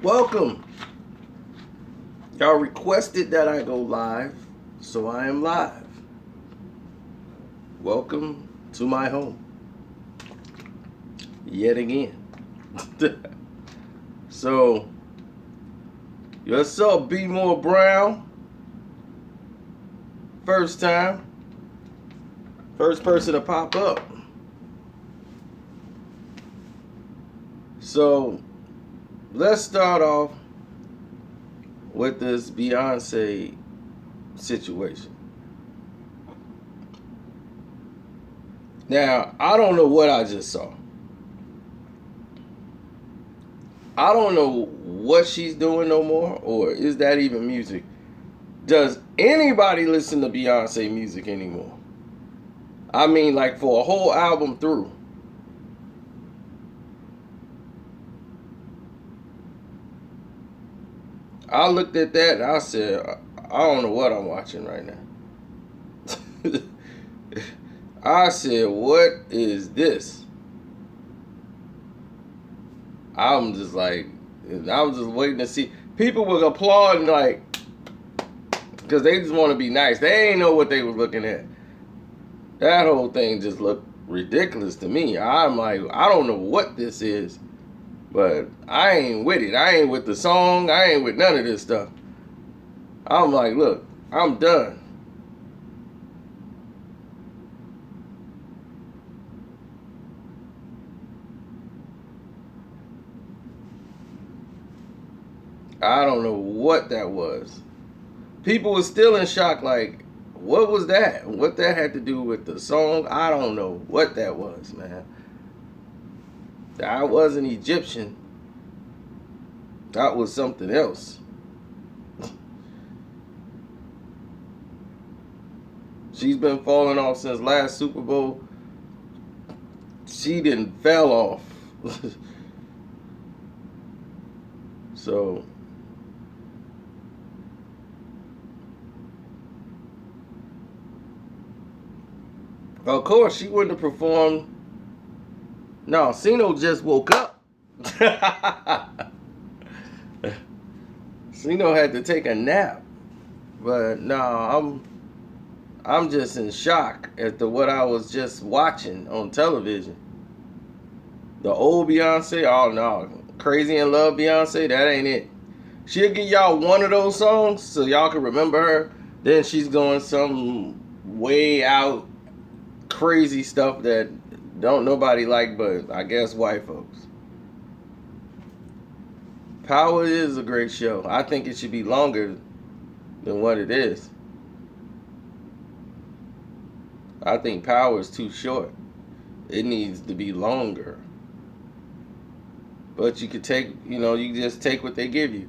Welcome. Y'all requested that I go live, so I am live. Welcome to my home. Yet again. So, yourself, B. More Brown. First time. First person to pop up. So, let's start off with this Beyonce situation. Now, I don't know what I just saw. I don't know what she's doing no more, or is that even music? Does anybody listen to Beyonce music anymore? I mean, like for a whole album through. I looked at that and I said, I don't know what I'm watching right now. I said, what is this? I'm just like, I was just waiting to see. People were applauding like, because they just want to be nice. They ain't know what they was looking at. That whole thing just looked ridiculous to me. I'm like, I don't know what this is, but I ain't with it. I ain't with the song. I ain't with none of this stuff. I'm like, look, I'm done. I don't know what that was. People were still in shock, like, what was that? What that had to do with the song? I don't know what that was, man. That wasn't Egyptian. That was something else. She's been falling off since last Super Bowl. She didn't fell off. So of course she wouldn't have performed. No, Sino just woke up. Sino had to take a nap. But no, I'm just in shock as to what I was just watching on television. The old Beyonce, oh no, Crazy in Love Beyonce, that ain't it. She'll give y'all one of those songs so y'all can remember her. Then she's going some way out crazy stuff that don't nobody like but I guess white folks. Power is a great show. I think it should be longer than what it is. I think Power is too short. It needs to be longer. But you could take, you just take what they give you.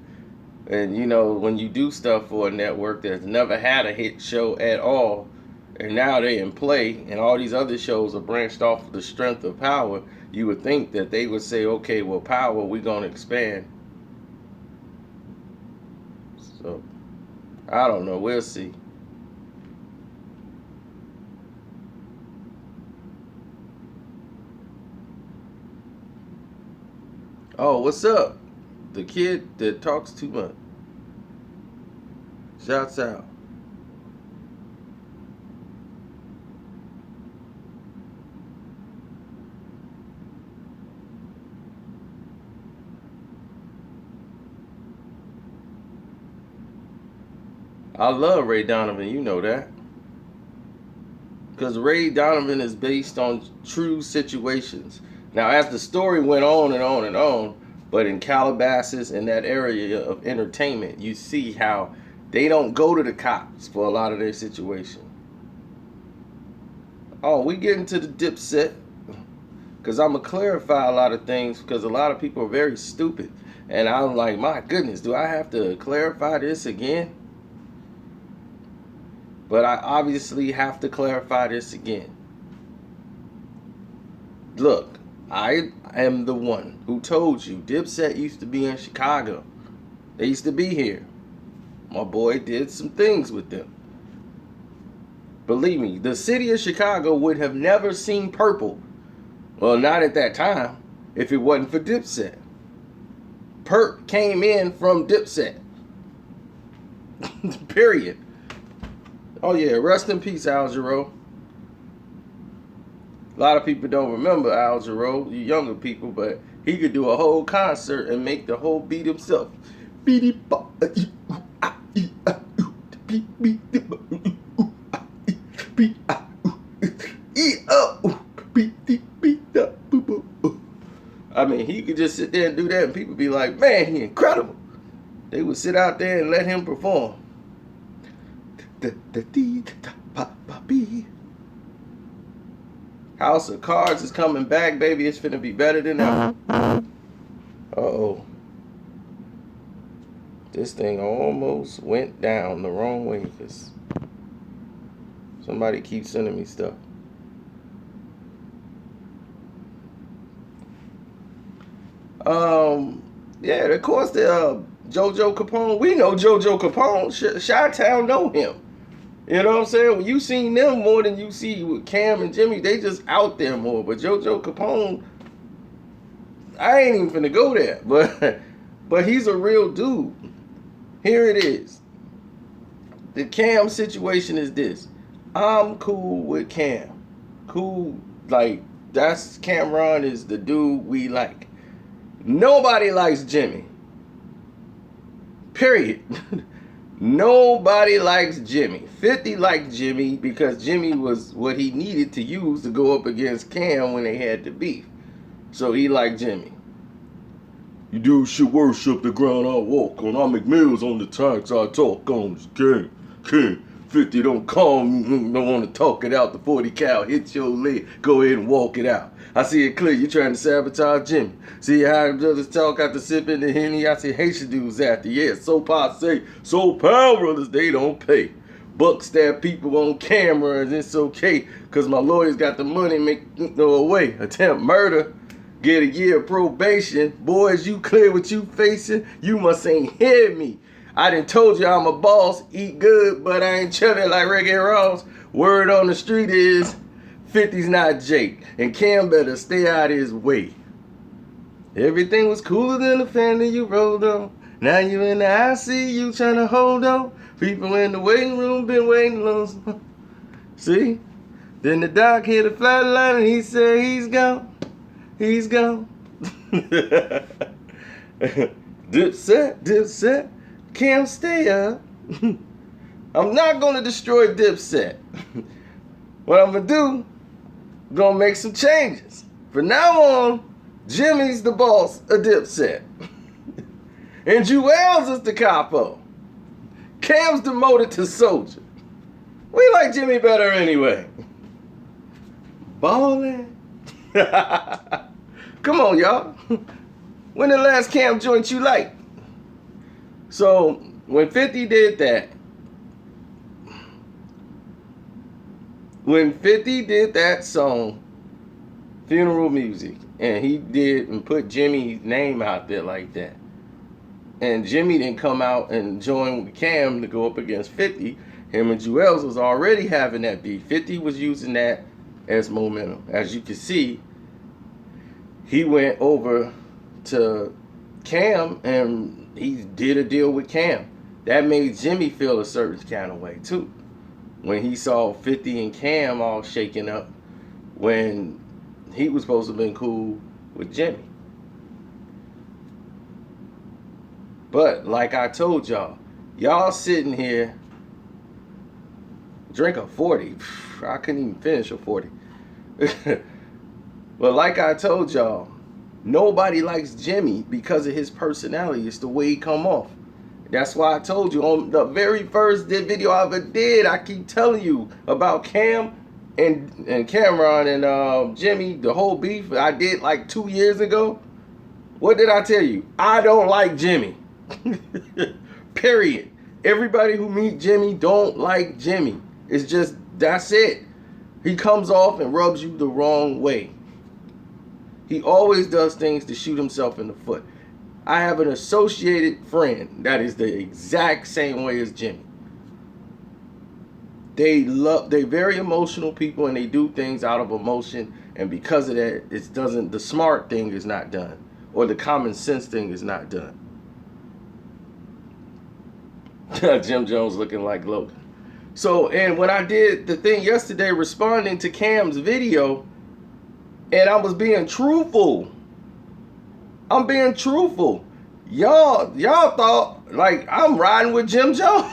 And, when you do stuff for a network that's never had a hit show at all, and now they're in play, and all these other shows are branched off of the strength of Power, you would think that they would say, okay, well, Power, we're going to expand. So, I don't know. We'll see. Oh, what's up? The kid that talks too much. Shouts out. I love Ray Donovan, you know that. Because Ray Donovan is based on true situations. Now, as the story went on and on and on, but in Calabasas, in that area of entertainment, you see how they don't go to the cops for a lot of their situation. Oh, we get into the Dipset. Because I'm going to clarify a lot of things because a lot of people are very stupid. And I'm like, my goodness, do I have to clarify this again? But I obviously have to clarify this again. Look, I am the one who told you Dipset used to be in Chicago. They used to be here. My boy did some things with them. Believe me, the city of Chicago would have never seen purple. Well, not at that time, if it wasn't for Dipset. Perk came in from Dipset. Period. Oh yeah, rest in peace, Al Jarreau. A lot of people don't remember Al Jarreau, you younger people, but he could do a whole concert and make the whole beat himself. I mean, he could just sit there and do that, and people be like, man, he incredible. They would sit out there and let him perform. House of Cards is coming back, baby. It's finna be better than ever. Uh-oh. This thing almost went down the wrong way because somebody keeps sending me stuff. Yeah, of course, the JoJo Capone. We know JoJo Capone. Chi-Town know him. You know what I'm saying? When you seen them more than you see with Cam and Jimmy, they just out there more. But JoJo Capone, I ain't even finna go there. But he's a real dude. Here it is. The Cam situation is this. I'm cool with Cam. Cool, like, that's Camron is the dude we like. Nobody likes Jimmy. Period. Nobody likes Jimmy. 50 liked Jimmy because Jimmy was what he needed to use to go up against Cam when they had the beef. So he liked Jimmy. You dudes should worship the ground I walk on. I make meals on the tanks I talk on. King. 50 don't call me, don't want to talk it out. The 40 cal hit your leg. Go ahead and walk it out. I see it clear. You trying to sabotage Jimmy. See how brothers talk after sipping the Henny? I see Haitian dudes after. Yeah, so passe. So pound brothers, they don't pay. Buck stab people on camera and it's okay. Because my lawyers got the money, make no away. Attempt murder. Get a year of probation. Boys, you clear what you facing? You must ain't hear me. I done told you I'm a boss. Eat good, but I ain't chubby like Reggae Ross. Word on the street is 50's not Jake. And Cam better stay out of his way. Everything was cooler than the family you rolled on. Now you in the ICU trying to hold on. People in the waiting room been waiting long. See? Then the doc hit a flat line and he said he's gone. He's gone. Dipset. Cam, stay up. I'm not going to destroy Dipset. What I'm going to do, going to make some changes. From now on, Jimmy's the boss of Dipset. And Jewels is the capo. Cam's demoted to soldier. We like Jimmy better anyway. Ballin'. Come on, y'all. When the last Cam joint you like? So, when 50 did that, song, Funeral Music, and he did and put Jimmy's name out there like that, and Jimmy didn't come out and join with Cam to go up against 50, him and Jewels was already having that beef. 50 was using that as momentum. As you can see, he went over to Cam and he did a deal with Cam. That made Jimmy feel a certain kind of way too. When he saw 50 and Cam all shaking up when he was supposed to have been cool with Jimmy. But like I told y'all sitting here, drink a 40. I couldn't even finish a 40. But like I told y'all, nobody likes Jimmy because of his personality. It's the way he come off. That's why I told you on the very first video I ever did, I keep telling you about Cam and Camron and Jimmy, the whole beef I did like 2 years ago. What did I tell you? I don't like Jimmy. Period. Everybody who meet Jimmy don't like Jimmy. It's just, that's it. He comes off and rubs you the wrong way. He always does things to shoot himself in the foot. I have an associated friend that is the exact same way as Jimmy. They're very emotional people and they do things out of emotion, and because of that, the smart thing is not done. or the common sense thing is not done. Jim Jones looking like Logan. So, and when I did the thing yesterday responding to Cam's video, and I was being truthful. I'm being truthful. Y'all thought like I'm riding with Jim Jones.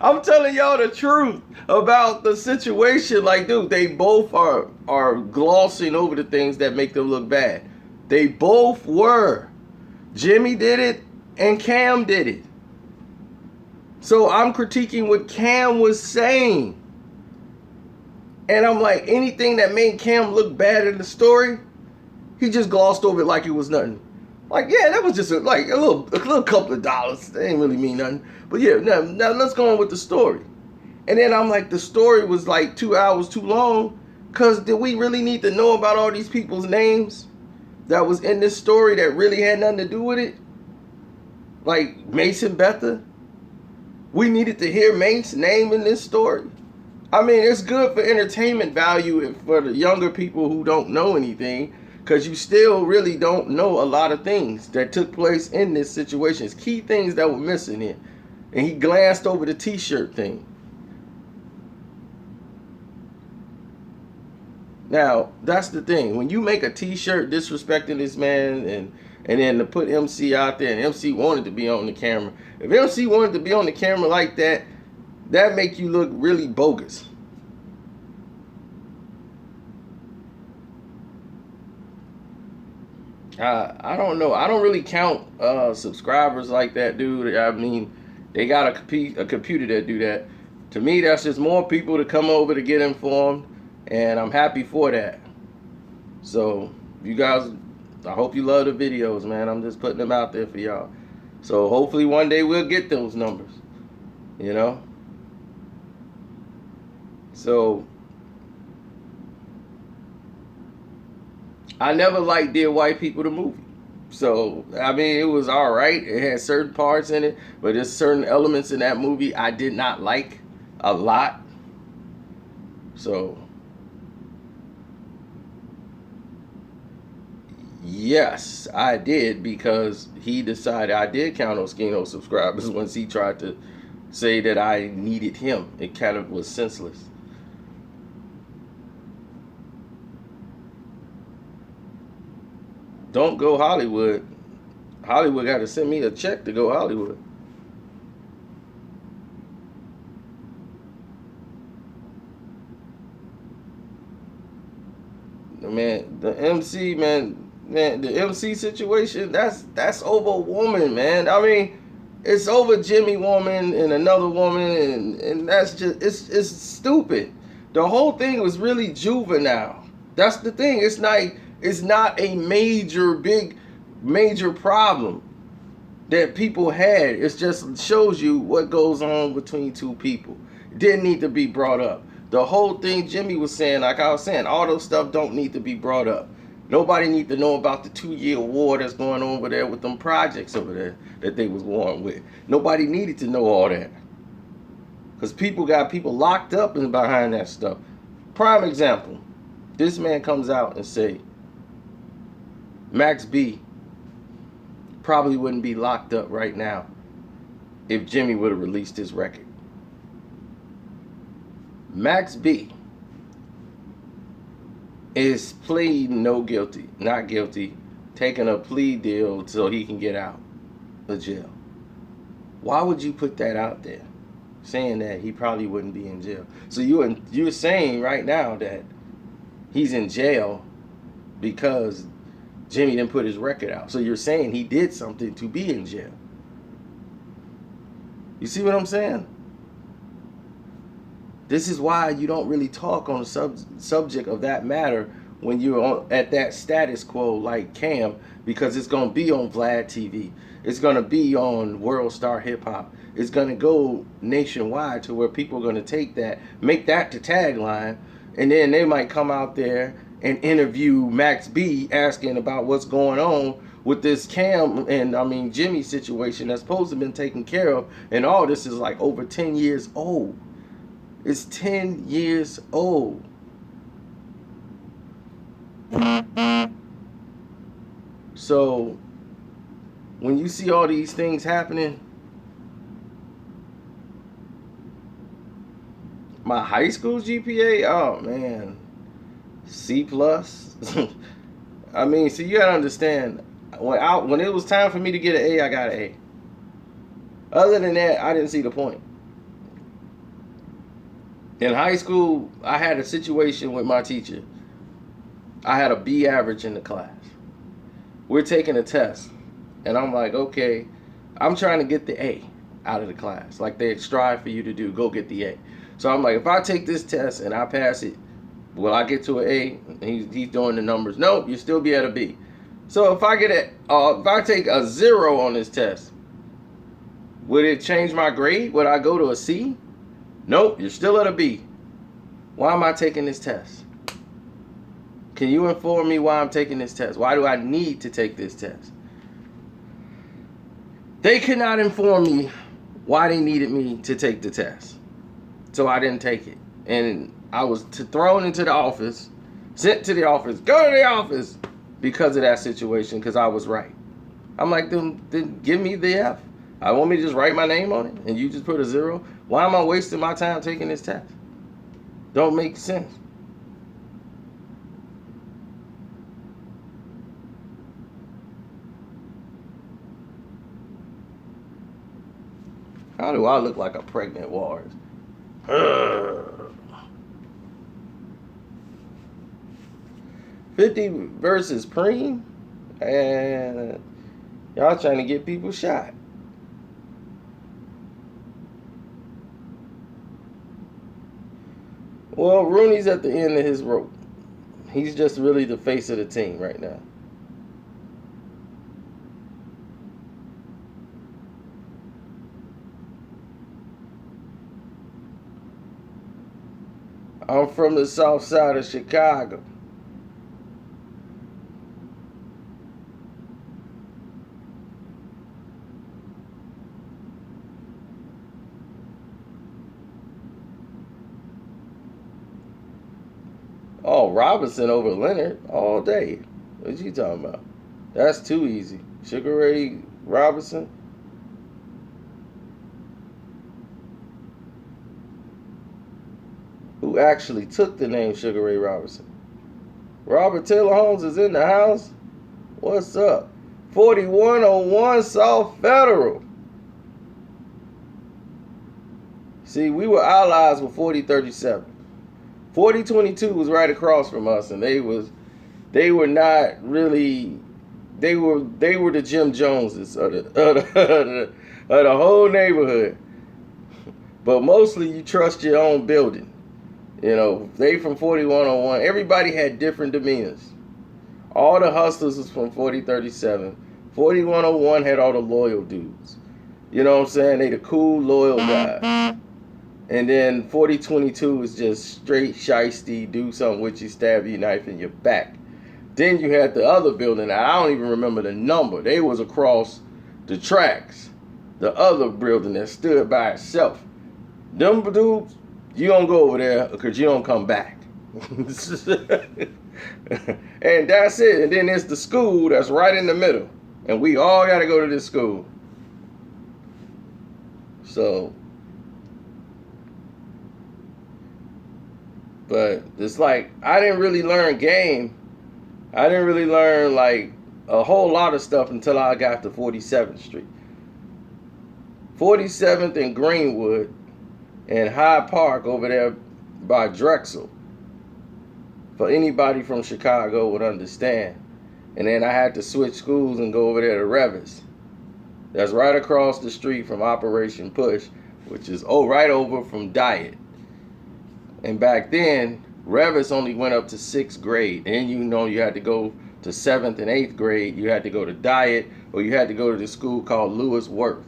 I'm telling y'all the truth about the situation. Like, dude, they both are glossing over the things that make them look bad. They both were. Jimmy did it and Cam did it. So I'm critiquing what Cam was saying. And I'm like, anything that made Cam look bad in the story, he just glossed over it like it was nothing. Like, yeah, that was just a little couple of dollars. That ain't really mean nothing. But yeah, now let's go on with the story. And then I'm like, the story was like 2 hours too long. Because did we really need to know about all these people's names that was in this story that really had nothing to do with it? Like Mason Betha. We needed to hear Mason's name in this story. I mean, it's good for entertainment value and for the younger people who don't know anything, because you still really don't know a lot of things that took place in this situation. It's key things that were missing here. And he glanced over the t-shirt thing. Now, that's the thing. When you make a t-shirt disrespecting this man and then to put MC out there, and MC wanted to be on the camera. If MC wanted to be on the camera like that, that make you look really bogus. I don't know. I don't really count subscribers like that, dude. I mean, they got a computer that do that. To me, that's just more people to come over to get informed, and I'm happy for that. So, you guys, I hope you love the videos, man. I'm just putting them out there for y'all. So, hopefully one day we'll get those numbers, you know? So, I never liked Dear White People, the movie. So, I mean, it was all right. It had certain parts in it, but there's certain elements in that movie I did not like a lot. So, yes, I did, because he decided I did count on Skino subscribers once he tried to say that I needed him. It kind of was senseless. Don't go Hollywood. Hollywood got to send me a check to go Hollywood. Man, the MC, the MC situation, that's over a woman, man. I mean, it's over Jimmy woman and another woman, and that's just, it's stupid. The whole thing was really juvenile. That's the thing. It's not a major problem that people had. It just shows you what goes on between two people. It didn't need to be brought up. The whole thing Jimmy was saying, like I was saying, all those stuff don't need to be brought up. Nobody need to know about the 2-year war that's going on over there with them projects over there that they was warring with. Nobody needed to know all that. Because people got people locked up and behind that stuff. Prime example, this man comes out and say, Max B probably wouldn't be locked up right now if Jimmy would have released his record. Max B is pleading not guilty, taking a plea deal so he can get out of jail. Why would you put that out there, saying that he probably wouldn't be in jail? So you're saying right now that he's in jail because Jimmy didn't put his record out. So you're saying he did something to be in jail. You see what I'm saying? This is why you don't really talk on the subject of that matter when you're at that status quo like Cam, because it's going to be on Vlad TV. It's going to be on World Star Hip Hop. It's going to go nationwide to where people are going to take that, make that the tagline, and then they might come out there and interview Max B asking about what's going on with this Cam and Jimmy situation that's supposed to have been taken care of, and all this is like over 10 years old. It's 10 years old. So when you see all these things happening, my high school GPA, oh man, C plus. I mean, so you gotta understand, when it was time for me to get an A, I got an A. Other than that, I didn't see the point. In high school, I had a situation with my teacher. I had a B average in the class. We're taking a test, and I'm like, okay, I'm trying to get the A out of the class. Like they strive for you to do, go get the A. So I'm like, if I take this test and I pass it, will I get to an A? He's doing the numbers. Nope, you still be at a B. So if I if I take a 0 on this test, would it change my grade? Would I go to a C? Nope, you're still at a B. Why am I taking this test? Can you inform me why I'm taking this test? Why do I need to take this test? They could not inform me why they needed me to take the test. So I didn't take it. And I was thrown into the office, sent to the office, go to the office because of that situation, because I was right. I'm like, then give me the F. I want me to just write my name on it and you just put a 0. Why am I wasting my time taking this test? Don't make sense. How do I look like a pregnant walrus? 50 versus Preem, and y'all trying to get people shot. Well, Rooney's at the end of his rope. He's just really the face of the team right now. I'm from the south side of Chicago. Oh, Robinson over Leonard all day. What you talking about? That's too easy. Sugar Ray Robinson. Who actually took the name Sugar Ray Robinson. Robert Taylor Holmes is in the house. What's up? 4101 South Federal. See, we were allies with 4037. 4022 was right across from us, and they were not really, they were the Jim Joneses of the whole neighborhood. But mostly you trust your own building. You know, they from 4101. Everybody had different demeanors. All the hustlers was from 4037. 4101 had all the loyal dudes. You know what I'm saying? They the cool, loyal guys. And then 4022 is just straight shiesty, do something with you, stab you, knife in your back. Then you had the other building. I don't even remember the number. They was across the tracks. The other building that stood by itself. Them dudes, you don't go over there because you don't come back. And that's it. And then there's the school that's right in the middle. And we all got to go to this school. So, but it's like, I didn't really learn game. I didn't really learn like a whole lot of stuff until I got to 47th Street. 47th and Greenwood and Hyde Park over there by Drexel. For anybody from Chicago would understand. And then I had to switch schools and go over there to Revis. That's right across the street from Operation Push, which is right over from Diet. And back then, Revis only went up to 6th grade. And you had to go to 7th and 8th grade. You had to go to Diet, or you had to go to this school called Lewis Worth,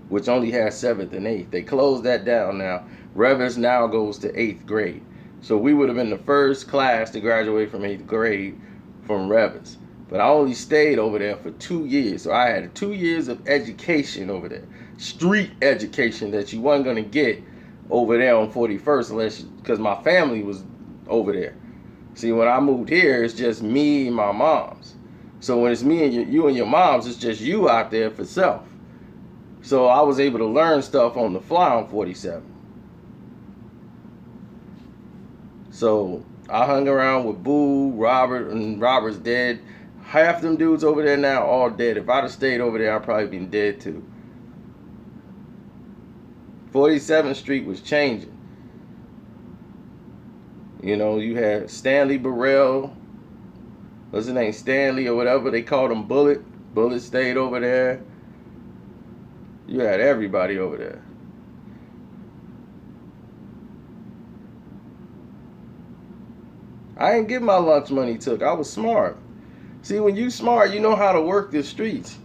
which only has 7th and 8th. They closed that down now. Revis now goes to 8th grade. So we would have been the first class to graduate from 8th grade from Revis. But I only stayed over there for 2 years. So I had 2 years of education over there. Street education that you wasn't going to get over there on 41st because my family was over there. See, when I moved here, it's just me and my mom's. So when it's me and you and your moms, it's just you out there for self. So I was able to learn stuff on the fly on 47. So I hung around with Boo, Robert, and Robert's dead. Half them dudes over there now all dead. If I'd have stayed over there, I'd probably been dead too. 47th Street was changing. You know, you had Stanley Burrell. What's his name? Stanley or whatever. They called him Bullet. Bullet stayed over there. You had everybody over there. I ain't get my lunch money took. I was smart. See, when you smart, you know how to work the streets.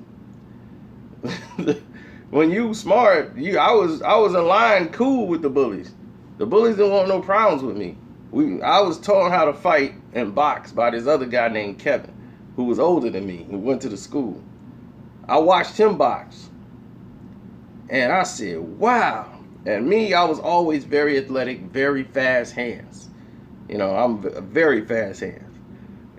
When you smart, I was in line cool with the bullies. The bullies didn't want no problems with me. I was taught how to fight and box by this other guy named Kevin, who was older than me, who went to the school. I watched him box. And I said, wow. And me, I was always very athletic, very fast hands. You know, I'm very fast hands.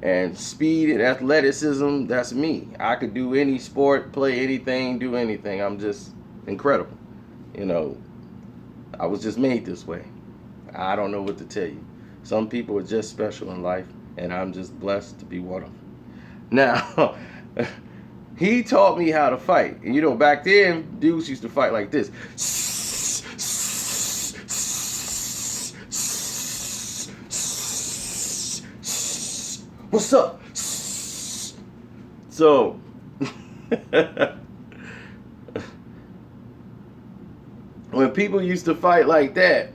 And speed and athleticism, that's me. I could do any sport, play anything, do anything. I'm just incredible. You know, I was just made this way. I don't know what to tell you. Some people are just special in life, and I'm just blessed to be one of them. Now, he taught me how to fight. And you know, back then, dudes used to fight like this. What's up? So, when people used to fight like that,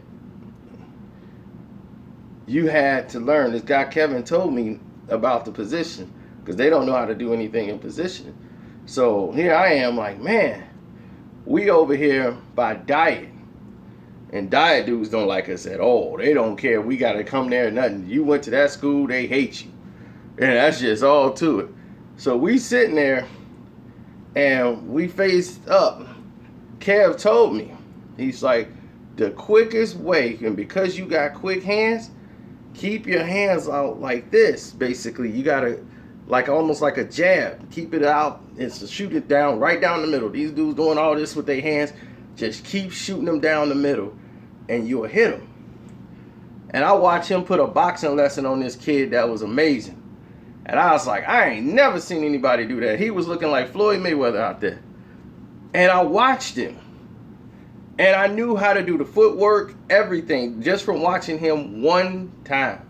you had to learn. This guy Kevin told me about the position, because they don't know how to do anything in position. So here I am like, man, we over here by diet. And diet dudes don't like us at all. They don't care. We got to come there or nothing. You went to that school, they hate you. And that's just all to it. So we sitting there and we faced up. Kev told me, he's like, the quickest way, and because you got quick hands, keep your hands out like this. Basically, you gotta, like almost like a jab, keep it out and shoot it down, right down the middle. These dudes doing all this with their hands, just keep shooting them down the middle and you'll hit them. And I watched him put a boxing lesson on this kid that was amazing. And I was like, I ain't never seen anybody do that. He was looking like Floyd Mayweather out there. And I watched him. And I knew how to do the footwork, everything, just from watching him one time.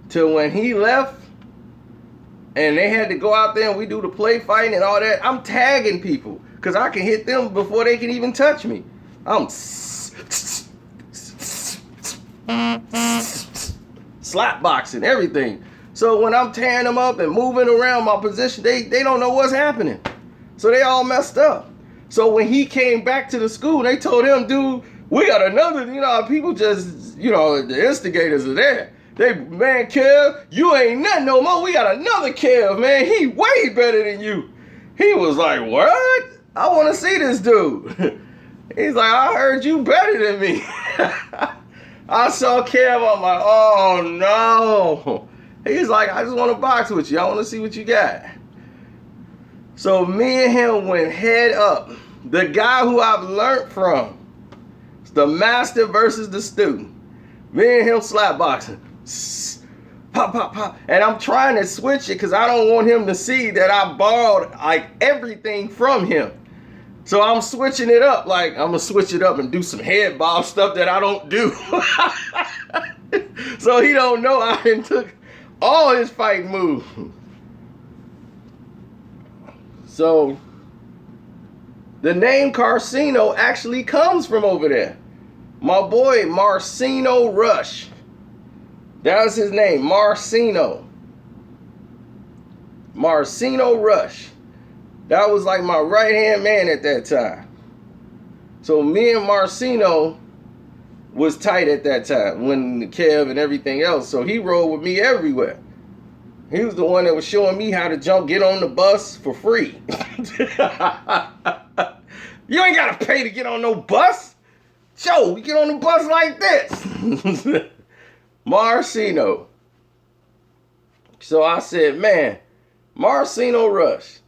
Till when he left, and they had to go out there and we do the play fighting and all that, I'm tagging people. Because I can hit them before they can even touch me. I'm slap boxing, everything. So when I'm tearing them up and moving around my position, they don't know what's happening. So they all messed up. So when he came back to the school, they told him, dude, we got another, you know, people just, you know, the instigators are there. They, man, Kev, you ain't nothing no more. We got another Kev, man. He way better than you. He was like, what? I want to see this dude. He's like, I heard you better than me. I saw Kev, I'm like, oh no. He's like, I just want to box with you. I want to see what you got. So me and him went head up. The guy who I've learned from. It's the master versus the student. Me and him slap boxing. Pop, pop, pop. And I'm trying to switch it because I don't want him to see that I borrowed like everything from him. So I'm switching it up. Like, I'm going to switch it up and do some head bob stuff that I don't do. So he don't know I done took all his fight moves. So the name Carcino actually comes from over there. My boy Marcino Rush. That was his name, Marcino. Marcino Rush. That was like my right-hand man at that time. So me and Marcino was tight at that time when Kev and everything else. So he rode with me everywhere. He was the one that was showing me how to get on the bus for free. You ain't got to pay to get on no bus. Joe, we get on the bus like this. Marcino. So I said, man, Marcino Rush.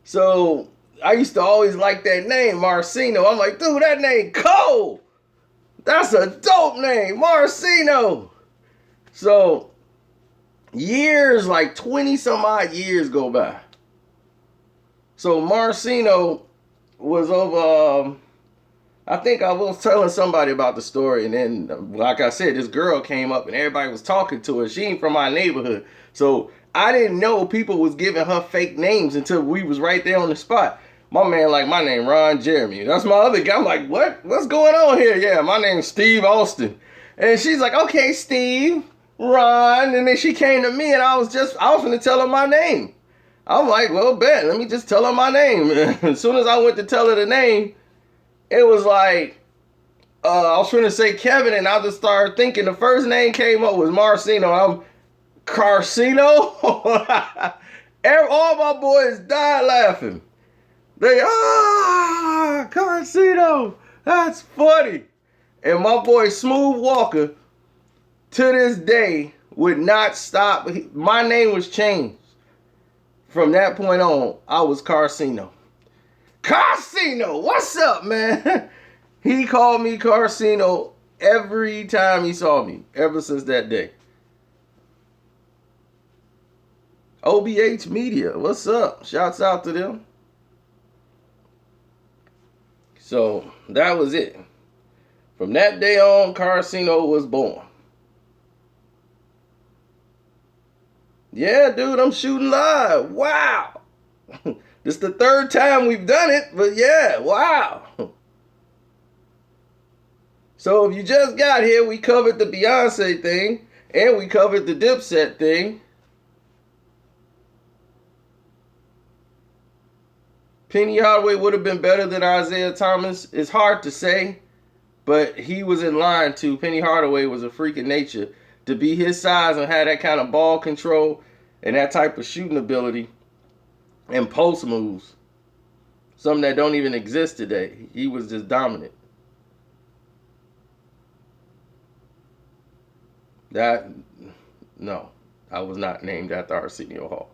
So I used to always like that name, Marcino. I'm like, dude, that name cold. That's a dope name, Marcino. So years, like 20 some odd years go by. So Marcino was over, I think I was telling somebody about the story, and then, like I said, this girl came up and everybody was talking to her. She ain't from my neighborhood. So I didn't know people was giving her fake names until we was right there on the spot. My man, like, my name Ron Jeremy. That's my other guy. I'm like, what? What's going on here? Yeah, my name's Steve Austin. And she's like, okay, Steve, Ron. And then she came to me and I was going to tell her my name. I'm like, well, bet. Let me just tell her my name. As soon as I went to tell her the name, it was like, I was trying to say Kevin, and I just started thinking the first name came up was Marcino. I'm Carcino. All my boys died laughing. They, Carcino. That's funny. And my boy Smooth Walker, to this day, would not stop. My name was changed. From that point on, I was Carcino. Carcino, what's up, man? He called me Carcino every time he saw me, ever since that day. OBH Media, what's up? Shouts out to them. So, that was it. From that day on, Carcino was born. Yeah, dude, I'm shooting live. Wow. This is the third time we've done it, but yeah, wow. So if you just got here, we covered the Beyonce thing, and we covered the Dipset thing. Penny Hardaway would have been better than Isaiah Thomas. It's hard to say, but he was in line too. Penny Hardaway was a freak of nature. To be his size and have that kind of ball control and that type of shooting ability and post moves, something that don't even exist today. He was just dominant. No, I was not named after Arsenio Hall.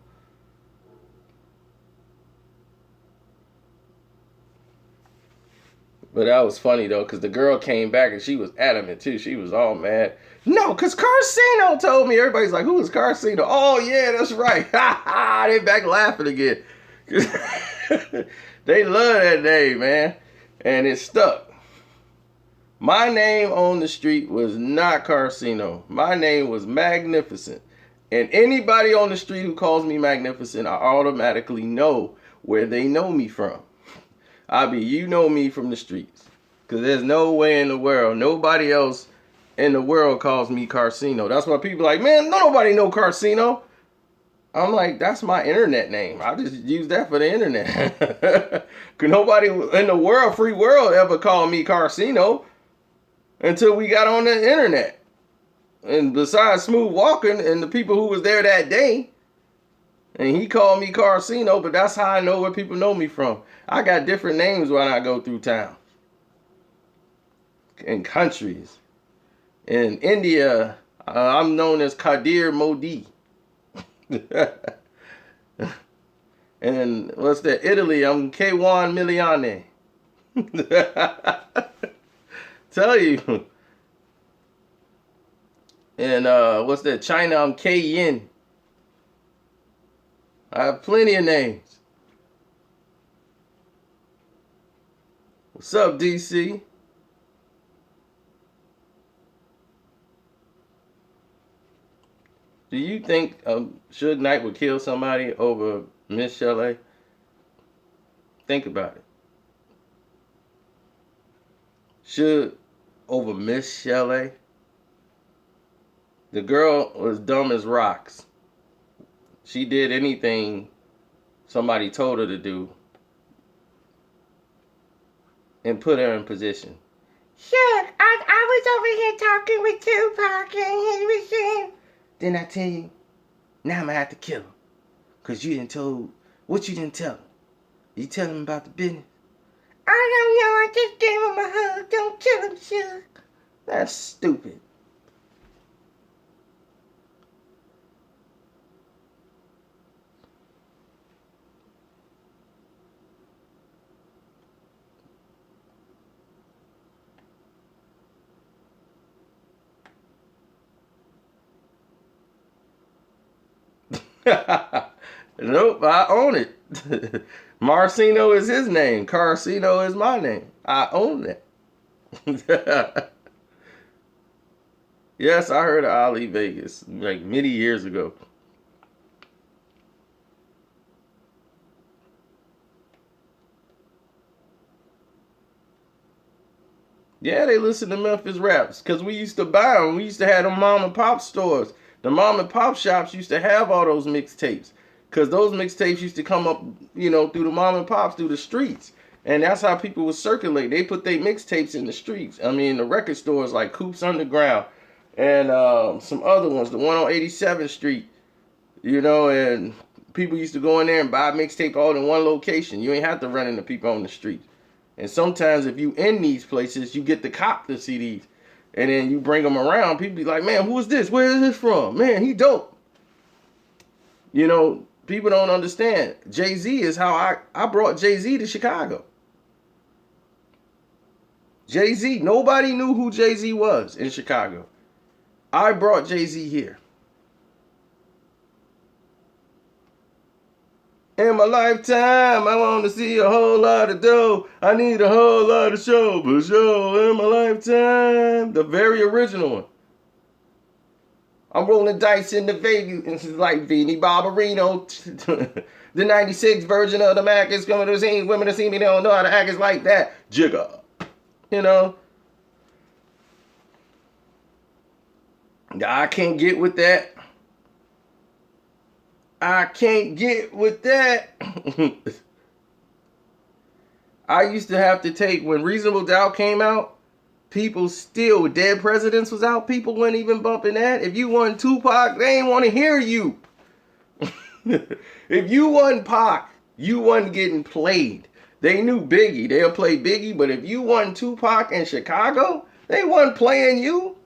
But that was funny, though, because the girl came back and she was adamant, too. She was all mad. No, because Carcino told me. Everybody's like, who is Carcino? Oh, yeah, that's right. Ha ha. They back laughing again. They love that name, man. And it stuck. My name on the street was not Carcino. My name was Magnificent. And anybody on the street who calls me Magnificent, I automatically know where they know me from. You know me from the streets. Because there's no way in the world, nobody else in the world calls me Carcino. That's why people are like, man, nobody know Carcino. I'm like, that's my internet name. I just use that for the internet. Because nobody in the world, free world, ever called me Carcino until we got on the internet. And besides Smooth Walker and the people who was there that day, and he called me Carcino, but that's how I know where people know me from. I got different names when I go through town. In countries. In India, I'm known as Kadir Modi. And what's that? Italy, I'm K1 Miliane. Tell you. And what's that? China, I'm K Yin. I have plenty of names. What's up, DC? Do you think Suge Knight would kill somebody over Miss Chalet? Think about it. Suge over Miss Chalet? The girl was dumb as rocks. She did anything somebody told her to do and put her in position. Sure, I was over here talking with Tupac and he was saying, Didn't I tell you? Now I'm going to have to kill him. Because you didn't tell, what you didn't tell him? You tell him about the business? I don't know, I just gave him a hug. Don't kill him, Suge. That's stupid. Nope, I own it. Marcino is his name. Carcino is my name. I own that. Yes, I heard of Ali Vegas like many years ago. Yeah, they listen to Memphis raps because we used to buy them. We used to have them mom and pop stores. The mom and pop shops used to have all those mixtapes because those mixtapes used to come up, through the mom and pops, through the streets. And that's how people would circulate. They put their mixtapes in the streets. I mean, the record stores like Coops Underground and some other ones, the one on 87th Street, and people used to go in there and buy mixtape all in one location. You ain't have to run into people on the street. And sometimes if you in these places, you get the cop the CDs. And then you bring them around. People be like, man, who is this? Where is this from? Man, he dope. People don't understand. Jay-Z is how I brought Jay-Z to Chicago. Jay-Z, nobody knew who Jay-Z was in Chicago. I brought Jay-Z here. In my lifetime, I want to see a whole lot of dough. I need a whole lot of show for sure. In my lifetime. The very original one. I'm rolling dice in the Vegas. This is like Vinnie Barbarino. The 96 version of the Mac is coming to the scene. Women that see me, they don't know how to act. It's like that. Jigger. I can't get with that. I can't get with that. I used to have to take, when Reasonable Doubt came out, people still, Dead Presidents was out, people weren't even bumping that. If you wasn't Tupac, they ain't want to hear you. If you wasn't Pac, you wasn't getting played. They knew Biggie, they'll play Biggie, but if you wasn't Tupac in Chicago, they wasn't playing you.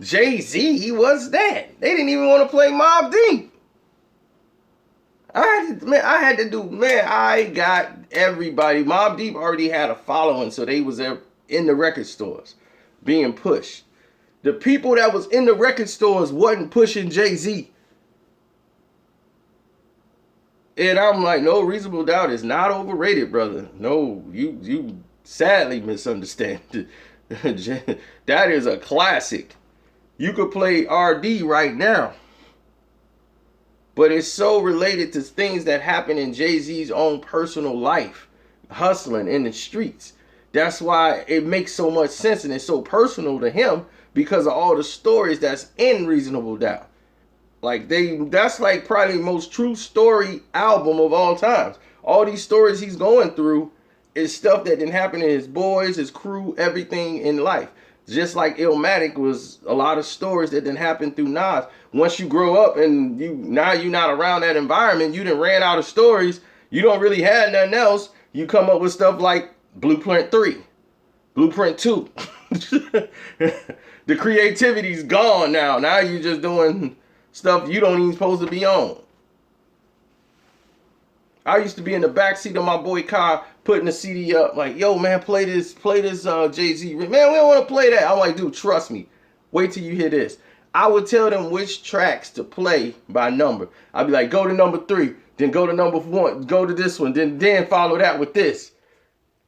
Jay-Z, he was that. They didn't even want to play Mobb Deep. I got everybody. Mobb Deep already had a following, so they was there in the record stores being pushed. The people that was in the record stores wasn't pushing Jay-Z. And I'm like, no, Reasonable Doubt is not overrated, brother. No, you sadly misunderstand. That is a classic. You could play RD right now. But it's so related to things that happen in Jay-Z's own personal life. Hustling in the streets. That's why it makes so much sense and it's so personal to him because of all the stories that's in Reasonable Doubt. That's like probably the most true story album of all times. All these stories he's going through is stuff that didn't happen to his boys, his crew, everything in life. Just like Illmatic was a lot of stories that didn't happen through Nas. Once you grow up and you're not around that environment, you done ran out of stories. You don't really have nothing else. You come up with stuff like Blueprint 3, Blueprint 2. The creativity's gone now. Now you're just doing stuff you don't even supposed to be on. I used to be in the backseat of my boy car putting the CD up like, yo, man, play this Jay-Z. Man, we don't want to play that. I'm like, dude, trust me. Wait till you hear this. I would tell them which tracks to play by number. I'd be like, go to number 3, then go to number 1, go to this one, then follow that with this.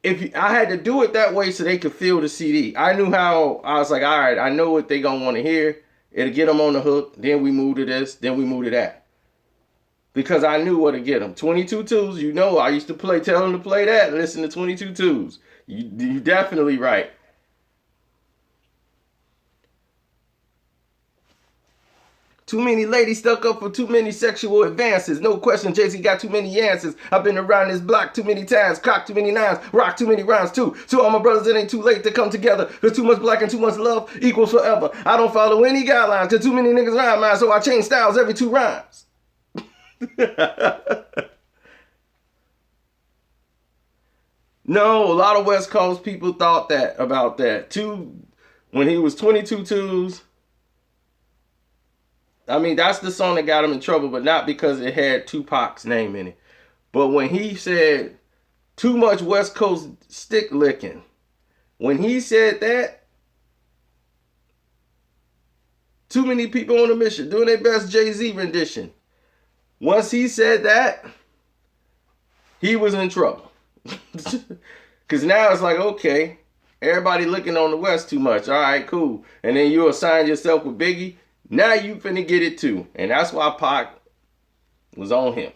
I had to do it that way so they could feel the CD. I knew how, I was like, all right, I know what they gonna want to hear. It'll get them on the hook. Then we move to this, then we move to that. Because I knew what to get them. 22 twos, I used to tell them to play that and listen to 22 twos. You definitely right. Too many ladies stuck up for too many sexual advances. No question, Jay-Z got too many answers. I've been around this block too many times, cock too many nines, rock too many rhymes too. To all my brothers, it ain't too late to come together. There's too much black and too much love equals forever. I don't follow any guidelines, cause too many niggas rhyme mine, so I change styles every 2 rhymes. No, a lot of West Coast people thought that about that. When he was 22 twos, I mean, that's the song that got him in trouble, but not because it had Tupac's name in it. But when he said too much West Coast stick licking, when he said that, Too many people on a mission doing their best Jay-Z rendition. Once he said that, he was in trouble. Because now it's like, okay, everybody looking on the West too much. All right, cool. And then you assign yourself with Biggie. Now you finna get it too. And that's why Pac was on him.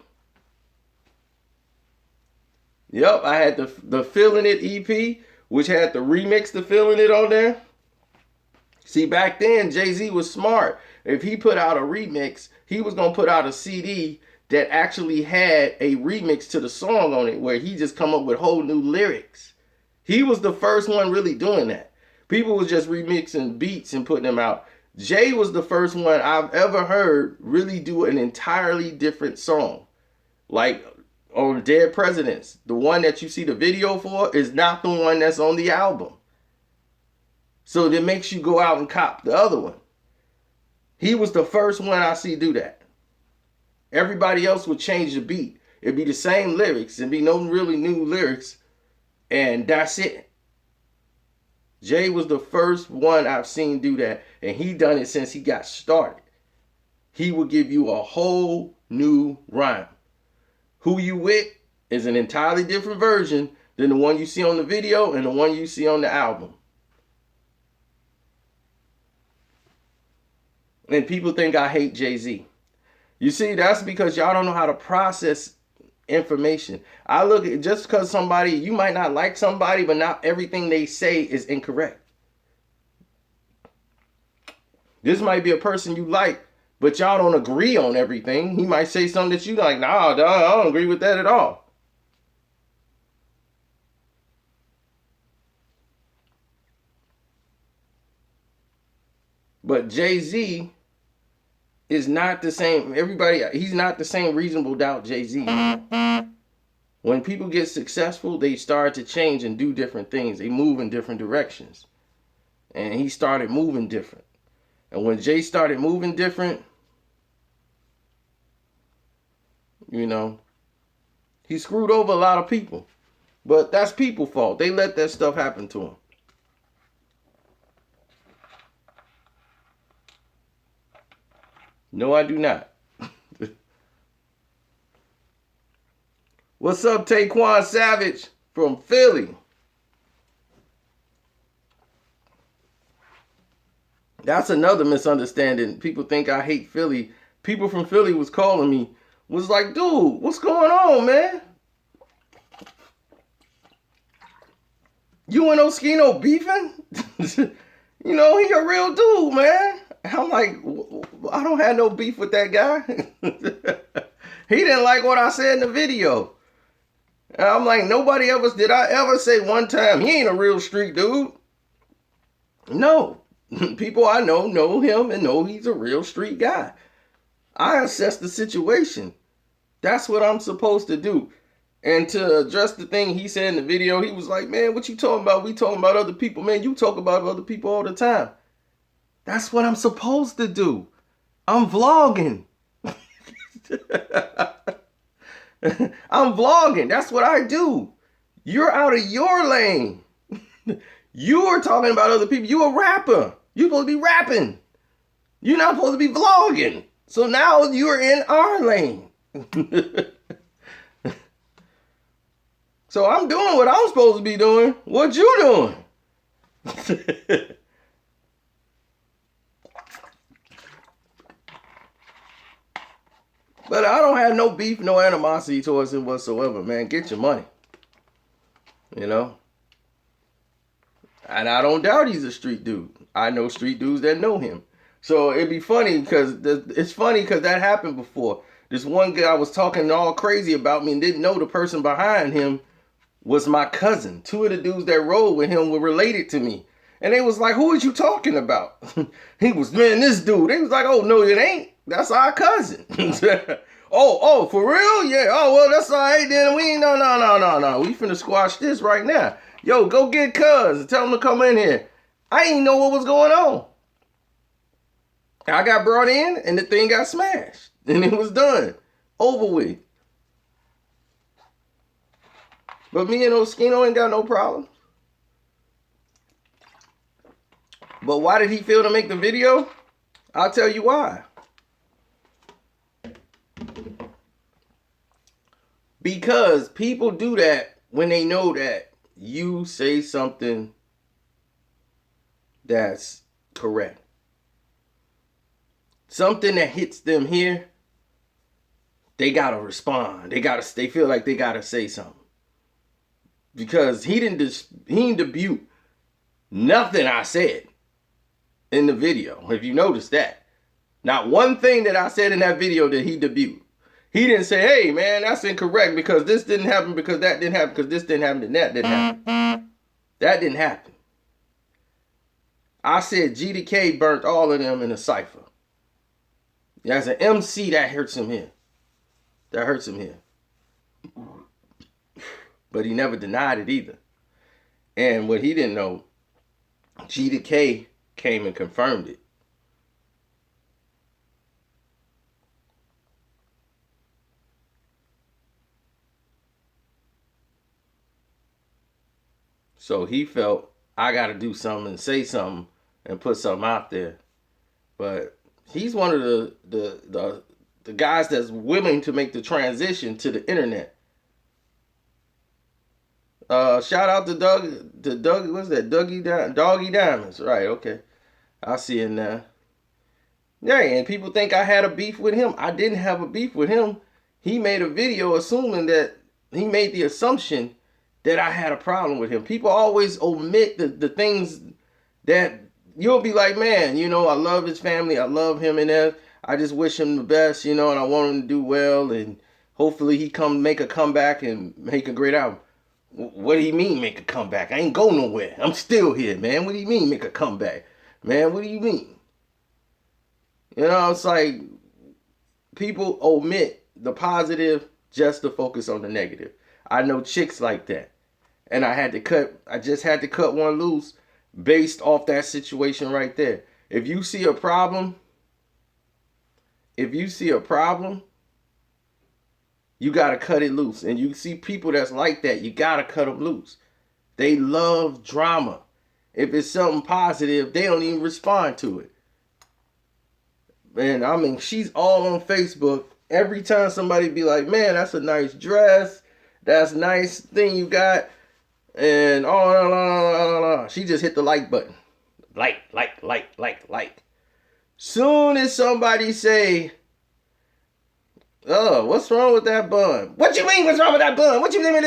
Yep, I had the Feeling It EP, which had the remix to Feeling It on there. See, back then, Jay-Z was smart. If he put out a remix, he was going to put out a CD that actually had a remix to the song on it, where he just come up with whole new lyrics. He was the first one really doing that. People was just remixing beats and putting them out. Jay was the first one I've ever heard really do an entirely different song. Like on Dead Presidents, the one that you see the video for is not the one that's on the album. So that makes you go out and cop the other one. He was the first one I see do that. Everybody else would change the beat. It'd be the same lyrics. It'd be no really new lyrics. And that's it. Jay was the first one I've seen do that. And he done it since he got started. He would give you a whole new rhyme. Who You With is an entirely different version than the one you see on the video and the one you see on the album. And people think I hate Jay-Z. You see, that's because y'all don't know how to process information. I look at, just because somebody, you might not like somebody, but not everything they say is incorrect. This might be a person you like, but y'all don't agree on everything. He might say something that you like, nah, dog, I don't agree with that at all. But Jay-Z is not the same. He's not the same Reasonable Doubt Jay-Z. When people get successful, they start to change and do different things. They move in different directions. And he started moving different. And when Jay started moving different, you know, he screwed over a lot of people. But that's people's fault. They let that stuff happen to him. No, I do not. What's up, Taquan Savage from Philly? That's another misunderstanding. People think I hate Philly. People from Philly was calling me, was like, dude, what's going on, man? You and Oskino beefing? You know, he a real dude, man. I'm like, I don't have no beef with that guy. He didn't like what I said in the video. And I'm like, nobody ever, did I ever say one time, he ain't a real street dude? No. People I know him and know he's a real street guy. I assess the situation. That's what I'm supposed to do. And to address the thing he said in the video, he was like, man, what you talking about? We talking about other people. Man, you talk about other people all the time. That's what I'm supposed to do. I'm vlogging. I'm vlogging. That's what I do. You're out of your lane. You are talking about other people. You're a rapper. You're supposed to be rapping. You're not supposed to be vlogging. So now you're in our lane. So I'm doing what I'm supposed to be doing. What you doing? But I don't have no beef, no animosity towards him whatsoever, man. Get your money. You know? And I don't doubt he's a street dude. I know street dudes that know him. So it'd be funny because that happened before. This one guy was talking all crazy about me and didn't know the person behind him was my cousin. Two of the dudes that rode with him were related to me. And they was like, who is you talking about? He was, man, this dude. They was like, oh, no, it ain't. That's our cousin. Oh, for real? Yeah. Oh, well, that's all right then. We ain't, no. We finna squash this right now. Yo, go get cuz and tell him to come in here. I ain't know what was going on. I got brought in and the thing got smashed. And it was done. Over with. But me and Oskino ain't got no problem. But why did he feel to make the video? I'll tell you why. Because people do that when they know that you say something that's correct. Something that hits them here, they gotta respond. They feel like they gotta say something. Because he didn't debut nothing I said in the video. If you notice that. Not one thing that I said in that video did he debut. He didn't say, hey man, that's incorrect because this didn't happen, because that didn't happen, because this didn't happen, and that didn't happen. That didn't happen. I said GDK burnt all of them in a cipher. As an MC, that hurts him here. That hurts him here. But he never denied it either. And what he didn't know, GDK came and confirmed it. So he felt, I got to do something and say something and put something out there. But he's one of the guys that's willing to make the transition to the internet. Shout out to Doug, what's that? Doggy Diamonds. Right, okay. I see it now. Yeah, and people think I had a beef with him. I didn't have a beef with him. He made a video assuming that, he made the assumption that I had a problem with him. People always omit the things that you'll be like, man, you know, I love his family. I love him and that. I just wish him the best, you know, and I want him to do well. And hopefully he make a comeback and make a great album. What do you mean make a comeback? I ain't go nowhere. I'm still here, man. What do you mean make a comeback? Man, what do you mean? You know, it's like people omit the positive just to focus on the negative. I know chicks like that. And I just had to cut one loose based off that situation right there. If you see a problem, you got to cut it loose. And you see people that's like that, you got to cut them loose. They love drama. If it's something positive, they don't even respond to it. And I mean, she's all on Facebook. Every time somebody be like, man, that's a nice dress. That's a nice thing you got. And she just hit the like button. Like. Soon as somebody say, oh, what's wrong with that bun? What you mean what's wrong with that bun? What you mean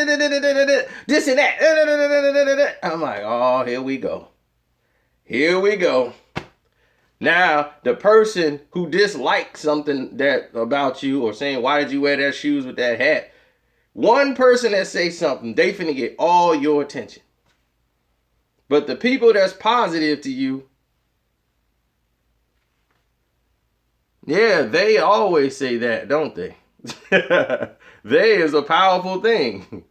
this and that? I'm like, oh, here we go. Now, the person who dislikes something that about you or saying, why did you wear that shoes with that hat? One person that say something, they finna get all your attention. But the people that's positive to you, yeah, they always say that, don't they? They is a powerful thing.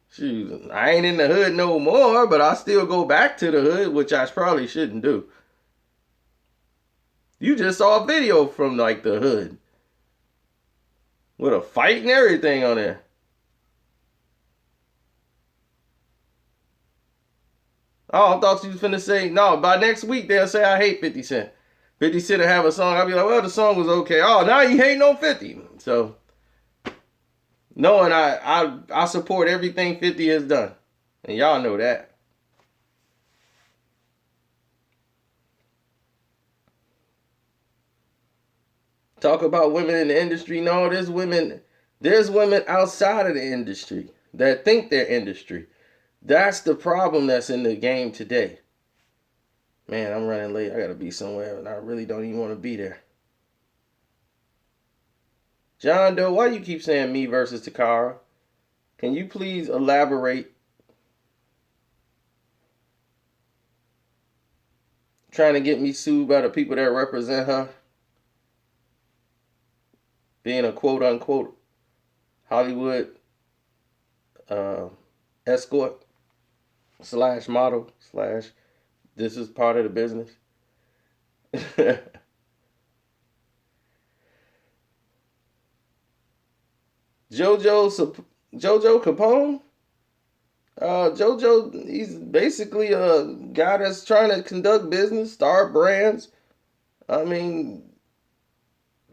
Shoot, I ain't in the hood no more, but I still go back to the hood, which I probably shouldn't do. You just saw a video from like the hood with a fight and everything on there. Oh, I thought you was finna say, no, by next week they'll say I hate 50 Cent. 50 Cent will have a song, I'll be like, well, the song was okay. Oh, now you hating on 50. So, knowing I support everything 50 has done. And y'all know that. Talk about women in the industry. No, there's women outside of the industry that think they're industry. That's the problem that's in the game today. Man, I'm running late. I gotta be somewhere, and I really don't even want to be there. John Doe, why you keep saying me versus Takara? Can you please elaborate? Trying to get me sued by the people that represent her? Being a quote-unquote Hollywood escort / model / this is part of the business. Jojo Capone? Jojo, he's basically a guy that's trying to conduct business, start brands, I mean,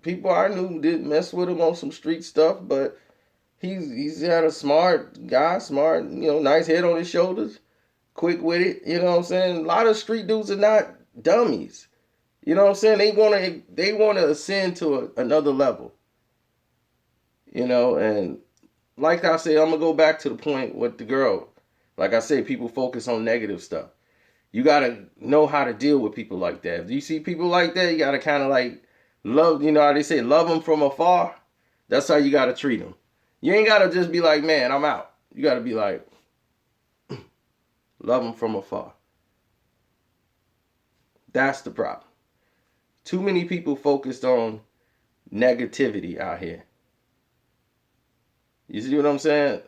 people I knew did mess with him on some street stuff, but he's had a smart guy, smart, nice head on his shoulders, quick with it. You know what I'm saying? A lot of street dudes are not dummies. You know what I'm saying? They wanna ascend to another level. And like I said, I'm gonna go back to the point with the girl. Like I said, people focus on negative stuff. You gotta know how to deal with people like that. If you see people like that, you gotta kind of like love. You know how they say, love them from afar. That's how you gotta treat them. You ain't gotta just be like, man, I'm out. You gotta be like, love them from afar. That's the problem. Too many people focused on negativity out here. You see what I'm saying?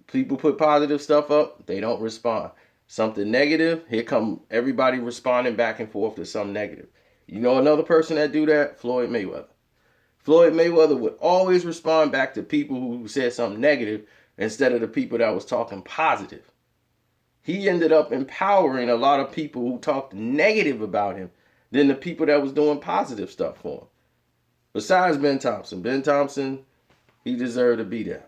People put positive stuff up, they don't respond. Something negative, here come everybody responding back and forth to something negative. You know another person that do that? Floyd Mayweather. Floyd Mayweather would always respond back to people who said something negative instead of the people that was talking positive. He ended up empowering a lot of people who talked negative about him than the people that was doing positive stuff for him. Besides Ben Thompson. Ben Thompson, he deserved to be there.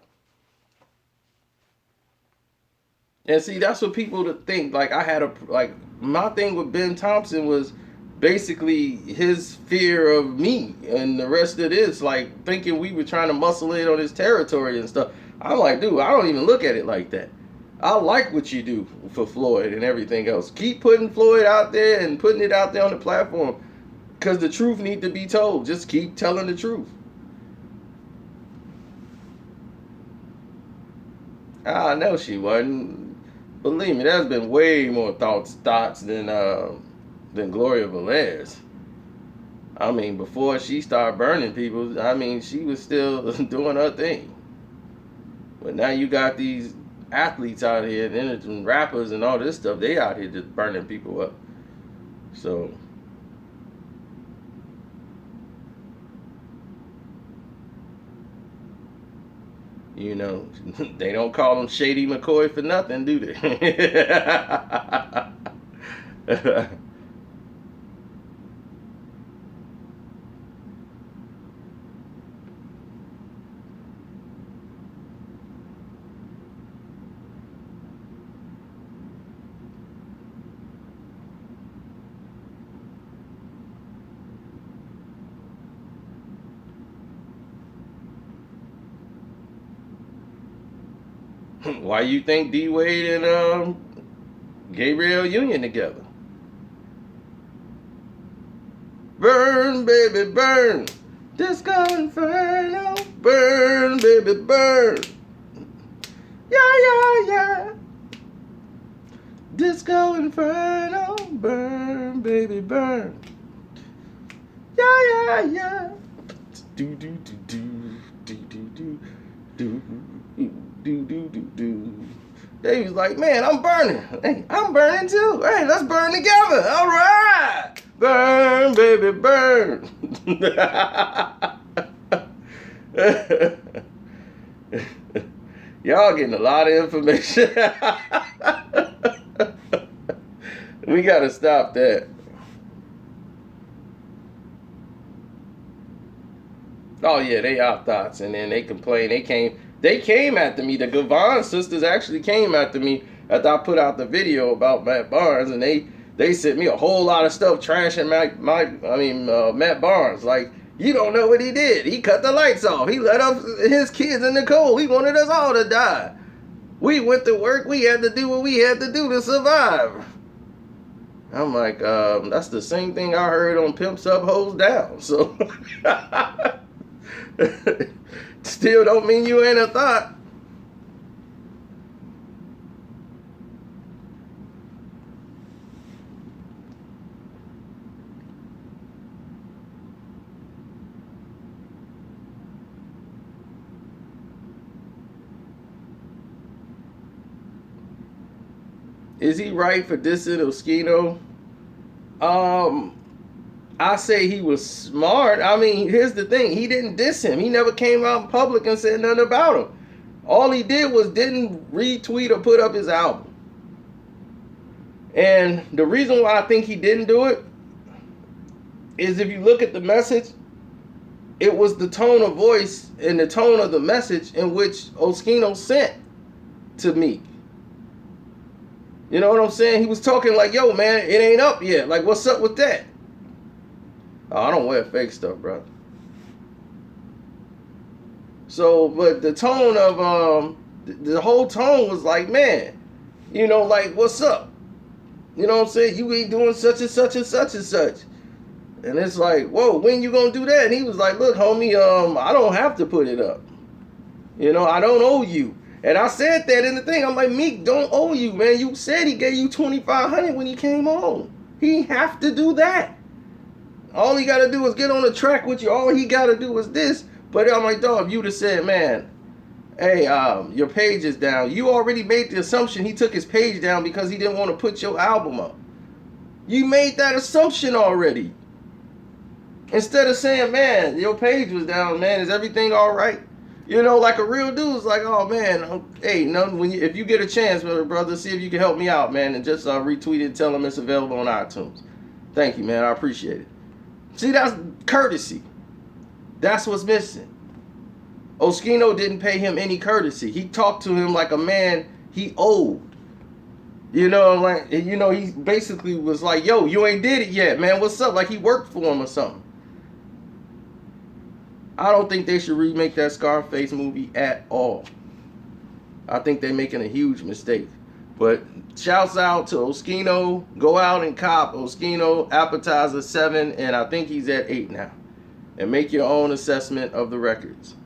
And see, that's what people to think. Like my thing with Ben Thompson was basically his fear of me and the rest of this, like thinking we were trying to muscle in on his territory and stuff. I'm like, dude, I don't even look at it like that. I like what you do for Floyd and everything else. Keep putting Floyd out there and putting it out there on the platform because the truth needs to be told. Just keep telling the truth. I know she wasn't. Believe me, there's been way more thoughts than Gloria Velez. I mean, before she started burning people, I mean, she was still doing her thing. But now you got these athletes out here and rappers and all this stuff. They out here just burning people up. So they don't call him Shady McCoy for nothing, do they? Why you think D Wade and Gabriel Union together? Burn, baby, burn. Disco Inferno. Burn, baby, burn. Yeah, yeah, yeah. Disco Inferno. Burn, baby, burn. Yeah, yeah, yeah. Do, do, do, do, do, do, do, do. They was like, man, I'm burning. Hey, I'm burning too. Hey, let's burn together. All right. Burn, baby, burn. Y'all getting a lot of information. We got to stop that. Oh, yeah, they out thoughts. And then they complain. They came after me. The Gavon sisters actually came after me after I put out the video about Matt Barnes. And they sent me a whole lot of stuff trashing Matt Barnes. Like, you don't know what he did. He cut the lights off. He let up his kids in the cold. He wanted us all to die. We went to work. We had to do what we had to do to survive. I'm like, that's the same thing I heard on Pimps Up, Hoes Down. So, still don't mean you ain't a thought. Is he right for dissing Oskino? I say he was smart. I mean, here's the thing. He didn't diss him. He never came out in public and said nothing about him. All he did was didn't retweet or put up his album. And the reason why I think he didn't do it, is if you look at the message, it was the tone of voice and the tone of the message in which Oskino sent to Meek. You know what I'm saying? He was talking like, yo, man, it ain't up yet. Like, what's up with that? Oh, I don't wear fake stuff, bro. So, but the tone of, the whole tone was like, man, you know, like, what's up? You know what I'm saying? You ain't doing such and such and such and such. And it's like, whoa, when you gonna do that? And he was like, look, homie, I don't have to put it up. You know, I don't owe you. And I said that in the thing. I'm like, Meek don't owe you, man. You said he gave you $2,500 when he came home. He have to do that. All he got to do is get on the track with you. All he got to do is this. But I'm like, dog, if you'd have said, man, hey, your page is down. You already made the assumption he took his page down because he didn't want to put your album up. You made that assumption already. Instead of saying, man, your page was down, man, is everything all right? You know, like a real dude's like, oh, man, hey, if you get a chance, brother, see if you can help me out, man, and just retweet it and tell them it's available on iTunes. Thank you, man. I appreciate it. See, that's courtesy. That's what's missing. Oskino didn't pay him any courtesy. He talked to him like a man he owed. You know, like, you know, he basically was like, yo, you ain't did it yet, man. What's up? Like he worked for him or something. I don't think they should remake that Scarface movie at all. I think they're making a huge mistake. But shouts out to Oskino. Go out and cop Oskino Appetizer 7, and I think he's at 8 now. And make your own assessment of the records.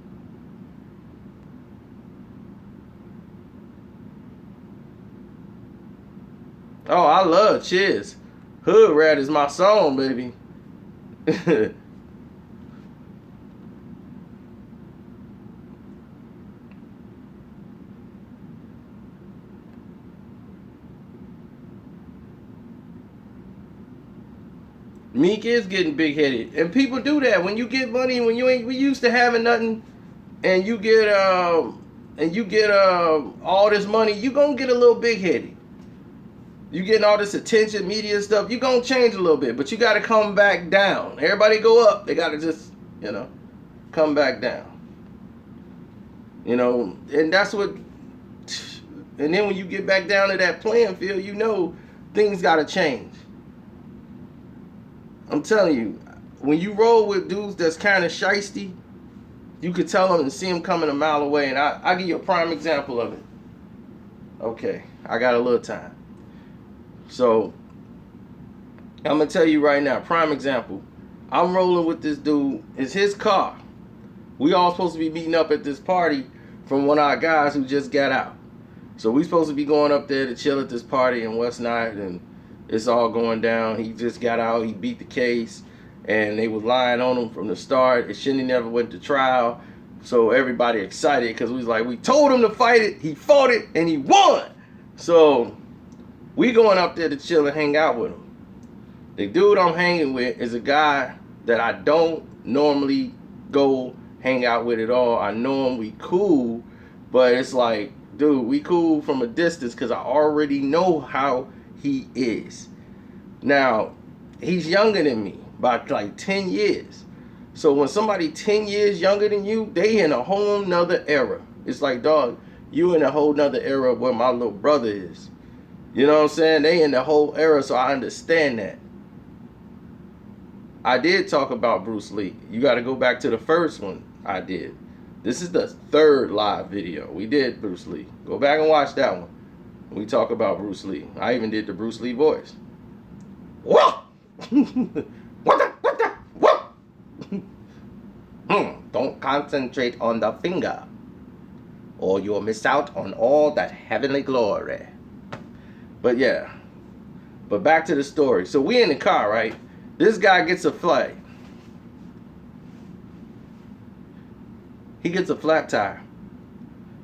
Oh, I love Chiz. Hood Rat is my song, baby. Meek is getting big headed, and people do that when you get money. When you ain't, we used to having nothing, and you get all this money, you gonna get a little big headed. You getting all this attention, media stuff, you gonna change a little bit, but you gotta come back down. Everybody go up, they gotta just, you know, come back down. You know, and that's what. And then when you get back down to that playing field, you know, things gotta change. I'm telling you, when you roll with dudes that's kind of shiesty, you could tell them and see them coming a mile away. And I'll give you a prime example of it. Okay, I got a little time. So, I'm going to tell you right now, prime example. I'm rolling with this dude. It's his car. We all supposed to be meeting up at this party from one of our guys who just got out. So, we supposed to be going up there to chill at this party and what's not, and it's all going down. He just got out. He beat the case. And they was lying on him from the start. It shouldn't have never went to trial. So everybody excited because we was like, we told him to fight it. He fought it. And he won. So we going up there to chill and hang out with him. The dude I'm hanging with is a guy that I don't normally go hang out with at all. I know him. We cool. But it's like, dude, we cool from a distance because I already know how he is. Now, he's younger than me by like 10 years. So when somebody 10 years younger than you, they in a whole nother era. It's like, dog, you in a whole nother era where my little brother is. You know what I'm saying? They in the whole era, so I understand that. I did talk about Bruce Lee. You got to go back to the first one I did. This is the third live video. We did Bruce Lee. Go back and watch that one. We talk about Bruce Lee. I even did the Bruce Lee voice. Whoa! What? Don't concentrate on the finger, or you'll miss out on all that heavenly glory. But yeah. But back to the story. So we in the car, right? This guy gets a flat. He gets a flat tire.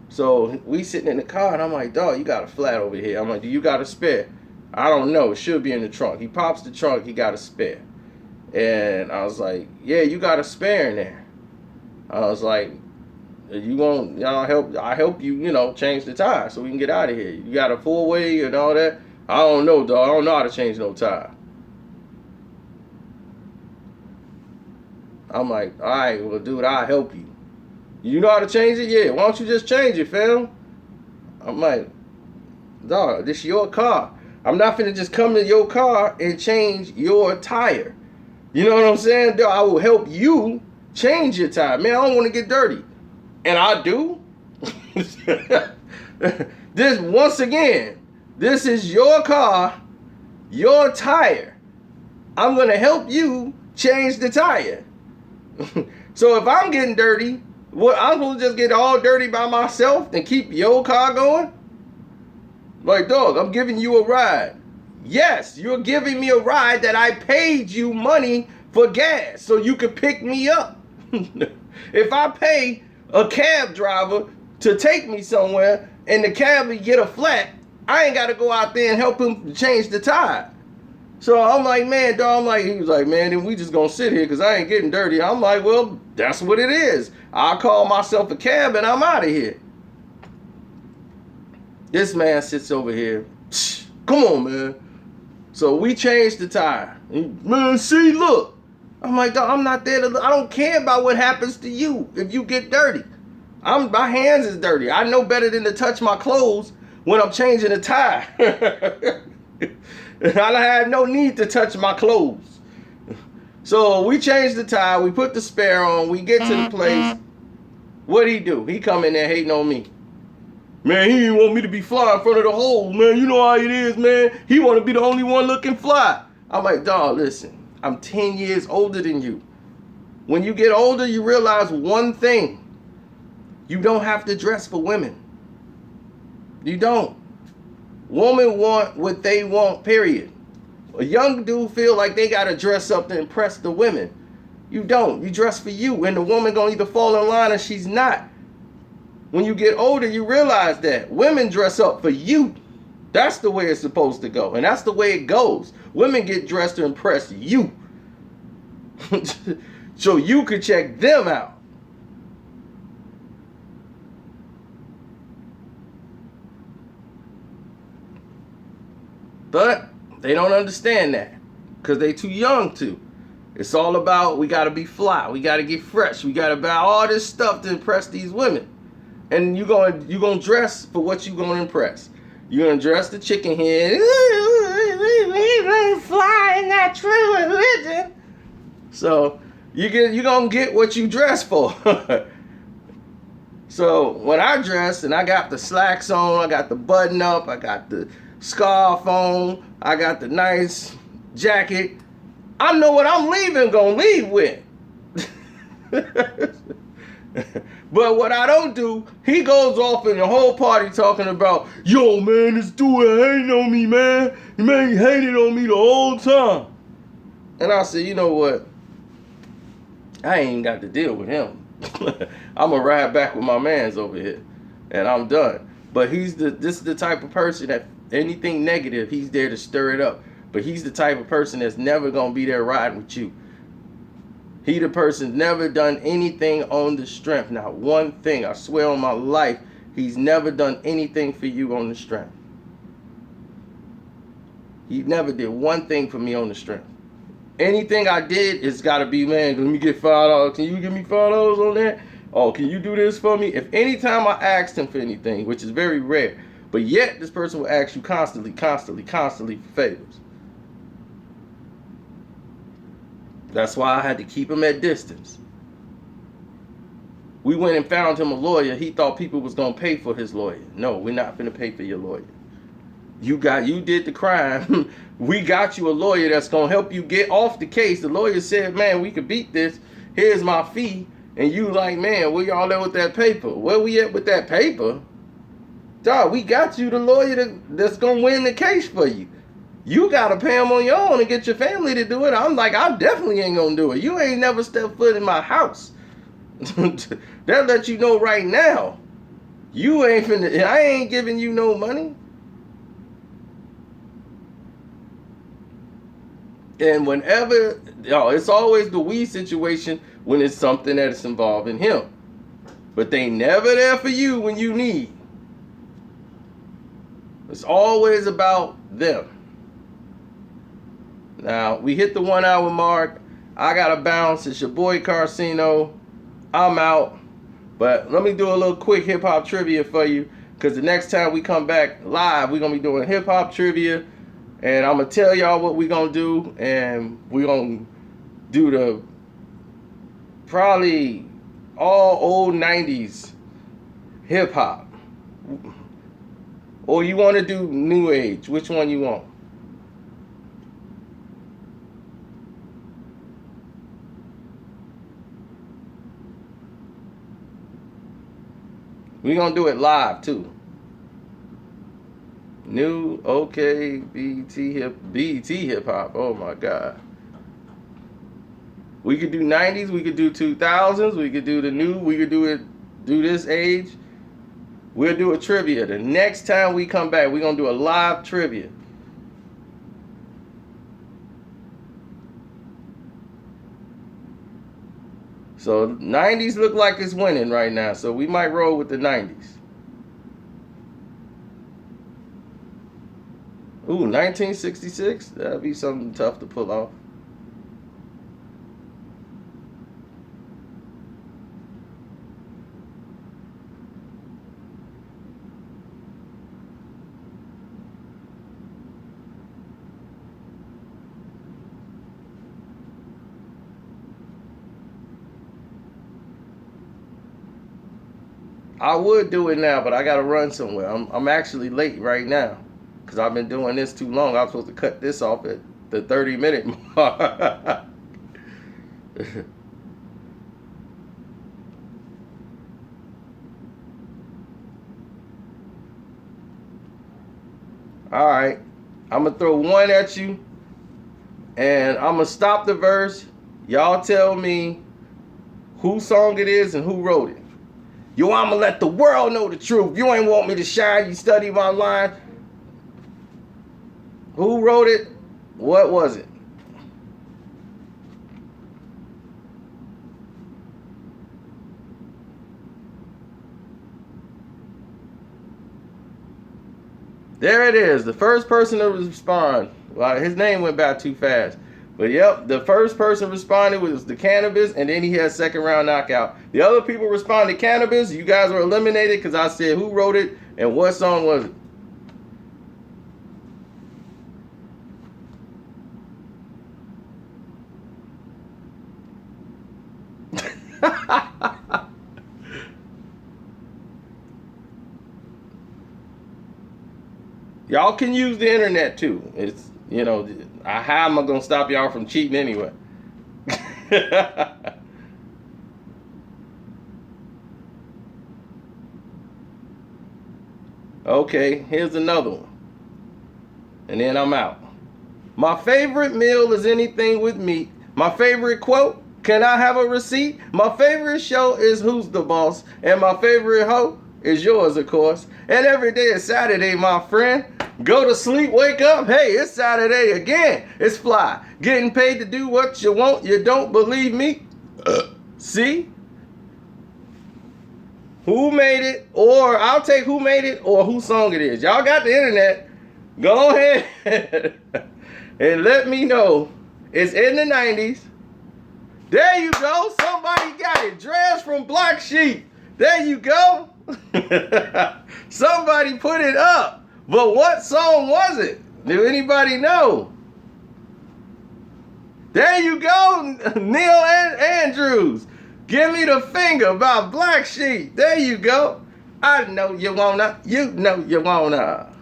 So we sitting in the car, and I'm like, dog, you got a flat over here. I'm like, do you got a spare? I don't know. It should be in the trunk. He pops the trunk. He got a spare. And I was like, yeah, you got a spare in there. I was like, you won't, I help you, change the tire so we can get out of here. You got a 4-way and all that? I don't know, dog. I don't know how to change no tire. I'm like, all right, well, dude, I'll help you. You know how to change it? Yeah, why don't you just change it, fam? I'm like, dog, this is your car. I'm not finna just come to your car and change your tire. You know what I'm saying? Dog, I will help you change your tire. Man, I don't want to get dirty. And I do. This, once again, this is your car, your tire. I'm going to help you change the tire. So if I'm getting dirty, what, I'm supposed to just get all dirty by myself and keep your car going? Like, dog, I'm giving you a ride. Yes, you're giving me a ride that I paid you money for gas so you could pick me up. If I pay a cab driver to take me somewhere and the cab will get a flat, I ain't got to go out there and help him change the tire. So I'm like, man, dog, he was like, man, then we just gonna sit here because I ain't getting dirty. I'm like, well, that's what it is. I'll call myself a cab and I'm out of here. This man sits over here. Come on, man. So we changed the tire. Man, see, look. I'm like, dog, I'm not there to, I don't care about what happens to you if you get dirty. My hands is dirty. I know better than to touch my clothes when I'm changing a tire. I have no need to touch my clothes. So we changed the tire. We put the spare on. We get to the place. What'd he do? He come in there hating on me. Man, he didn't want me to be fly in front of the hole, man. You know how it is, man. He want to be the only one looking fly. I'm like, dog, listen. I'm 10 years older than you. When you get older, you realize one thing. You don't have to dress for women. You don't. Women want what they want, period. A young dude feel like they got to dress up to impress the women. You don't. You dress for you. And the woman going to either fall in line or she's not. When you get older, you realize that women dress up for you. That's the way it's supposed to go. And that's the way it goes. Women get dressed to impress you. So you could check them out. But they don't understand that because they too young to. It's all about we got to be fly. We got to get fresh. We got to buy all this stuff to impress these women. And you're gonna dress for what you're going to impress. You're going to dress the chicken head. Fly in that true religion. So you're going to get what you dress for. So when I dress and I got the slacks on, I got the button up, I got the scarf on, I got the nice jacket, I know what I'm gonna leave with. But what I don't do, he goes off in the whole party talking about, yo, man, this dude hating on me, man. Man, he hated on me the whole time. And I said, you know what? I ain't even got to deal with him. I'm going to ride back with my mans over here. And I'm done. But this is the type of person that anything negative, he's there to stir it up. But he's the type of person that's never going to be there riding with you. He the person never done anything on the strength. Not one thing. I swear on my life, he's never done anything for you on the strength. He never did one thing for me on the strength. Anything I did, it's got to be, man, let me get $5. Can you give me $5 on that? Oh, can you do this for me? If anytime I asked him for anything, which is very rare, but yet this person will ask you constantly for favors. That's why I had to keep him at distance. We went and found him a lawyer. He thought people was going to pay for his lawyer. No, we're not going to pay for your lawyer. You did the crime. We got you a lawyer that's going to help you get off the case. The lawyer said, man, we could beat this. Here's my fee. And you like, man, where y'all at with that paper? Where we at with that paper? Dog, we got you the lawyer that's going to win the case for you. You got to pay them on your own and get your family to do it. I'm like, I definitely ain't going to do it. You ain't never stepped foot in my house. That let you know right now. You ain't finna, I ain't giving you no money. And whenever, it's always the we situation when it's something that's involving him. But they never there for you when you need. It's always about them. Now, we hit the 1 hour mark. I gotta bounce. It's your boy Carcino. I'm out. But let me do a little quick hip hop trivia for you, because the next time we come back live, we're gonna be doing hip hop trivia, and I'm gonna tell y'all what we're gonna do, and we're gonna do the probably all old 90s hip hop. Or you want to do new age? Which one you want? We're going to do it live too. New, okay, BET hip hop. Oh my God. We could do 90s, we could do 2000s, we could do the new, we could do this age. We'll do a trivia. The next time we come back, we're going to do a live trivia. So 90s look like it's winning right now, so we might roll with the 90s. Ooh, 1966? That'd be something tough to pull off. I would do it now, but I gotta run somewhere. I'm actually late right now because I've been doing this too long. I was supposed to cut this off at the 30-minute mark. All right, I'm gonna throw one at you, and I'm gonna stop the verse. Y'all tell me whose song it is and who wrote it. Yo, I'ma let the world know the truth. You ain't want me to shine, you study my line. Who wrote it? What was it? There it is. The first person to respond. Well, his name went by too fast. But yep, the first person responded was the Cannabis, and then he had second round knockout. The other people responded Cannabis. You guys were eliminated because I said who wrote it and what song was it. Y'all can use the internet too. It's, you know, how am I gonna stop y'all from cheating anyway? Okay, here's another one. And then I'm out. My favorite meal is anything with meat. My favorite quote, can I have a receipt? My favorite show is Who's the Boss? And my favorite hoe is yours, of course. And every day is Saturday, my friend. Go to sleep, wake up. Hey, it's Saturday again. It's fly. Getting paid to do what you want. You don't believe me? See? Who made it? Or I'll take who made it or whose song it is. Y'all got the internet. Go ahead and let me know. It's in the 90s. There you go. Somebody got it. Dress from Black Sheep. There you go. Somebody put it up. But what song was it? Do anybody know? There you go, Neil Andrews. Give me the finger by Black Sheep. There you go. I know you wanna. You know you wanna.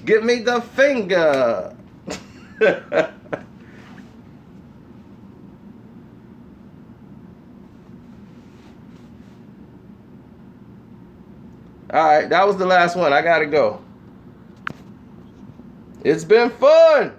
Give me the finger. All right, that was the last one. I gotta go. It's been fun.